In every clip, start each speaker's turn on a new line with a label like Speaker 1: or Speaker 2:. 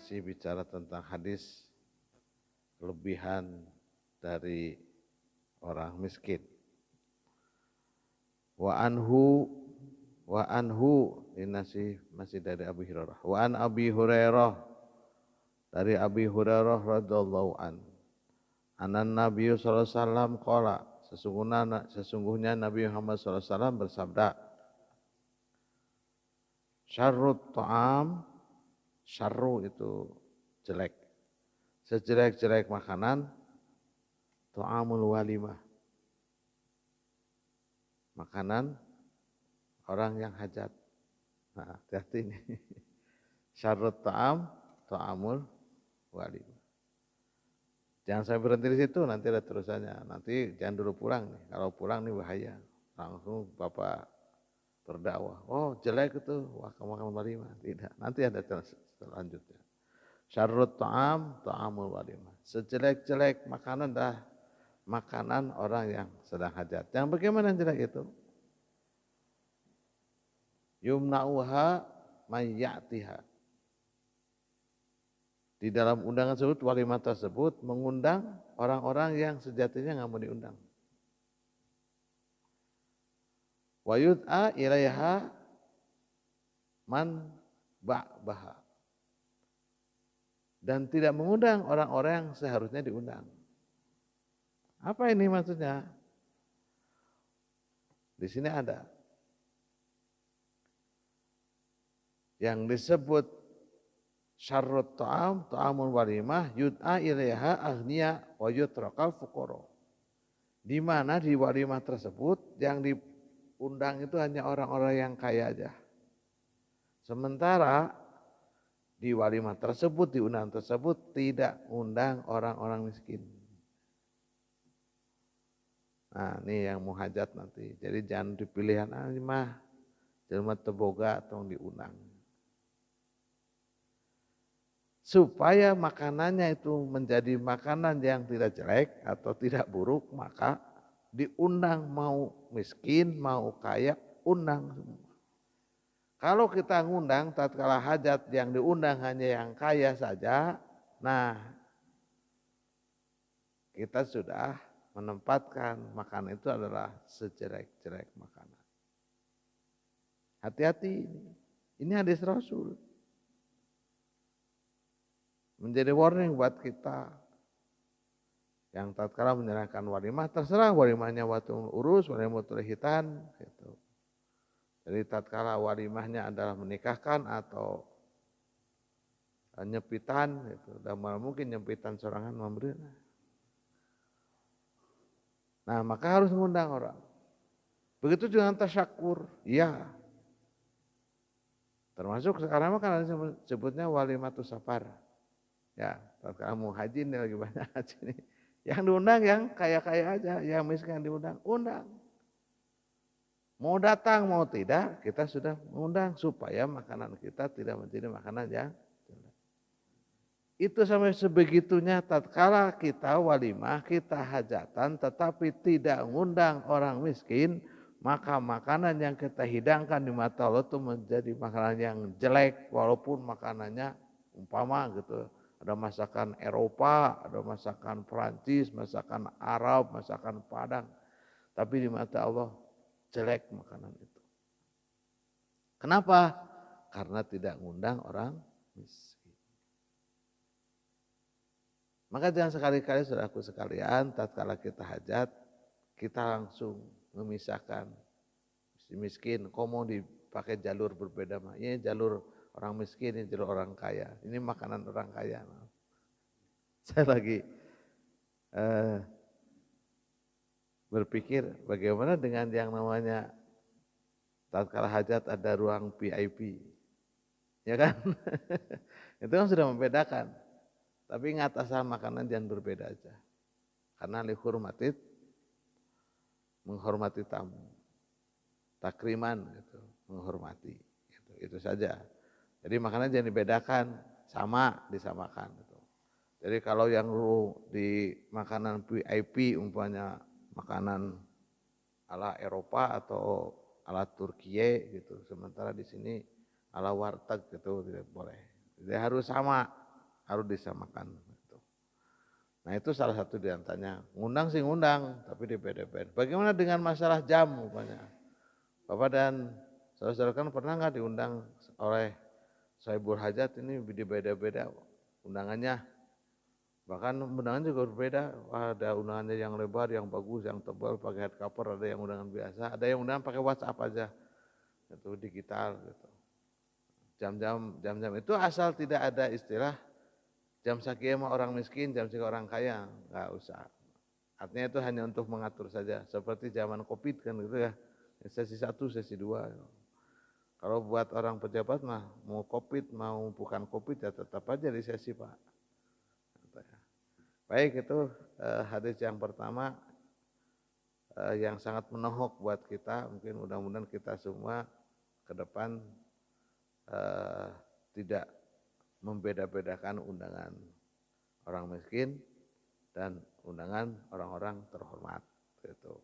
Speaker 1: masih bicara tentang hadis kelebihan dari orang miskin. Wa anhu ini masih dari Abu Hurairah. Wa an Abi Hurairah, dari Abi Hurairah radhiyallahu an. Anan Nabi sallallahu alaihi wasallam qala, sesungguhnya Nabi Muhammad sallallahu alaihi wasallam bersabda, syarrut ta'am, syarru itu jelek, sejelek-jelek makanan, ta'amul walimah, makanan orang yang hajat. Nah, hati-hati ini. Syarrut ta'am, ta'amul walimah. Jangan sampai berhenti di situ, nanti ada terusannya. Nanti jangan dulu pulang nih. Kalau pulang nih bahaya. Langsung Bapak berdakwah. Oh jelek itu, wah kamu makan walimah. Tidak, nanti ada selanjutnya. Syarrut ta'am, ta'amul walimah. Sejelek-jelek makanan dah makanan orang yang sedang hajat. Yang bagaimana yang jelek itu? Yumna'uha mayyatiha. Di dalam undangan tersebut, walimah tersebut mengundang orang-orang yang sejatinya nggak mau diundang. Wa yud'a ilaiha man ba'baha. Dan tidak mengundang orang-orang yang seharusnya diundang. Apa ini maksudnya? Di sini ada yang disebut syarrut ta'am, ta'amul walimah, yud'a ilaiha aghniya wa yutrakal fuqara. Di mana di walimah tersebut yang diundang itu hanya orang-orang yang kaya aja. Sementara di walimah tersebut, di undangan tersebut tidak undang orang-orang miskin. Nah, ini yang muhajat nanti. Jadi jangan dipilihan mah jelema teboga atau diundang. Supaya makanannya itu menjadi makanan yang tidak jelek atau tidak buruk, maka diundang, mau miskin, mau kaya, undang semua. Kalau kita ngundang tatkala hajat yang diundang hanya yang kaya saja, nah kita sudah menempatkan makanan itu adalah sejelek-jelek makanan. Hati-hati ini hadis Rasul. Menjadi warning buat kita yang tatkala menyerahkan walimah, terserah walimahnya waktu urus, walimah hitan, gitu. Jadi tatkala walimahnya adalah menikahkan atau nyepitan, gitu. Dan mungkin nyepitan sorangan memberi. Nah maka harus mengundang orang. Begitu juga tasyakur, iya. Termasuk sekarang kan sebutnya walimatus safar. Ya, kalau kamu haji ini lagi banyak haji nih. Yang diundang yang kaya-kaya aja, yang miskin diundang, undang. Mau datang mau tidak, kita sudah mengundang supaya makanan kita tidak menjadi makanan yang jelek. Itu sampai sebegitunya tatkala kita walimah, kita hajatan tetapi tidak mengundang orang miskin, maka makanan yang kita hidangkan di mata Allah itu menjadi makanan yang jelek walaupun makanannya umpama gitu. Ada masakan Eropa, ada masakan Perancis, masakan Arab, masakan Padang. Tapi di mata Allah jelek makanan itu. Kenapa? Karena tidak ngundang orang miskin. Maka jangan sekali-kali saudaraku sekalian, tatkala kita hajat, kita langsung memisahkan si miskin. Kok mau dipakai jalur berbeda? Ini jalur orang miskin, ini jalur orang kaya. Ini makanan orang kaya. Saya lagi berpikir bagaimana dengan yang namanya tatkala hajat ada ruang VIP. Ya kan? Itu kan sudah membedakan. Tapi ingat asal makanan jangan berbeda aja. Karena menghormati tamu. Takriman gitu, menghormati. Gitu. Itu saja. Jadi makanan jangan dibedakan, sama disamakan. Gitu. Jadi kalau yang di makanan VIP umpamanya makanan ala Eropa atau ala Turkiye gitu, sementara di sini ala warteg gitu tidak boleh. Jadi harus sama. harus disamakan. Nah itu salah satu di antaranya. Ngundang sih ngundang, tapi dibeda-beda. Bagaimana dengan masalah jam umpamanya? Bapak dan saudara-saudara kan pernah nggak diundang oleh Sohibul Hajat ini beda-beda undangannya. Bahkan undangan juga berbeda. Wah, ada undangannya yang lebar, yang bagus, yang tebal, pakai headcover, ada yang undangan biasa, ada yang undangan pakai WhatsApp aja, itu digital gitu. Jam-jam itu asal tidak ada istilah jam sekian orang miskin, jam sekian orang kaya, nggak usah. Artinya itu hanya untuk mengatur saja, seperti zaman COVID kan gitu ya, sesi 1, sesi 2. Kalau buat orang pejabat mah mau COVID, mau bukan COVID ya tetap aja di sesi Pak. Baik, itu hadis yang pertama yang sangat menohok buat kita. Mungkin mudah-mudahan kita semua ke depan tidak membeda-bedakan undangan orang miskin dan undangan orang-orang terhormat gitu.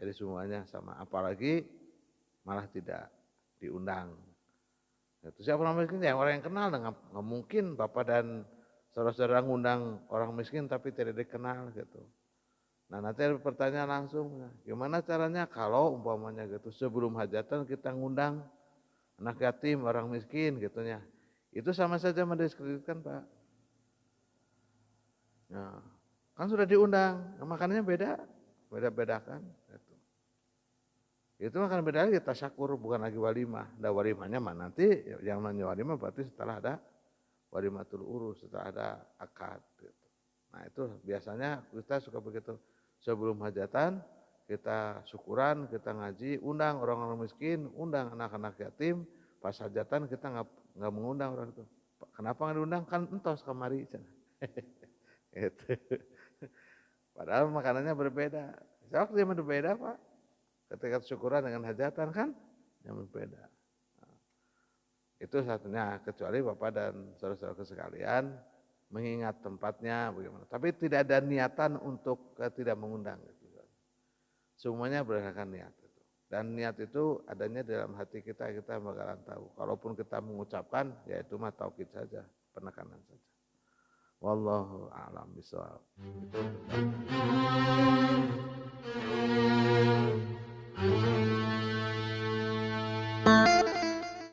Speaker 1: Jadi semuanya sama, apalagi malah tidak diundang. Itu siapa orang miskin? Ya orang yang kenal, nggak mungkin Bapak dan saudara-saudara ngundang orang miskin tapi tidak dikenal gitu. Nah nanti ada pertanyaan langsung, gimana caranya kalau umpamanya gitu sebelum hajatan kita ngundang anak yatim, orang miskin gitunya. Itu sama saja mendiskreditkan Pak. Nah, kan sudah diundang, makanannya beda-bedakan. Gitu. Itu makan beda lagi tasyakur, bukan lagi walimah. Nah walimahnya mah nanti yang namanya walimah berarti setelah ada walimatul urus, setelah ada akad. Gitu. Nah itu biasanya kita suka begitu. Sebelum hajatan kita syukuran, kita ngaji, undang orang-orang miskin, undang anak-anak yatim. Pas hajatan kita nggak mengundang orang itu. Kenapa nggak diundang? Kan entos kamari. Gitu. Padahal makanannya berbeda. Waktu yang berbeda Pak. Ketika syukuran dengan hajatan kan yang berbeda. Nah, itu satunya. Kecuali Bapak dan saudara-saudara sekalian mengingat tempatnya bagaimana. Tapi tidak ada niatan untuk tidak mengundang. Gitu. Semuanya berdasarkan niat. Dan niat itu adanya dalam hati kita bakalan tahu. Kalaupun kita mengucapkan, ya itu mah taukid saja, penekanan saja. Wallahu a'lam bishawab.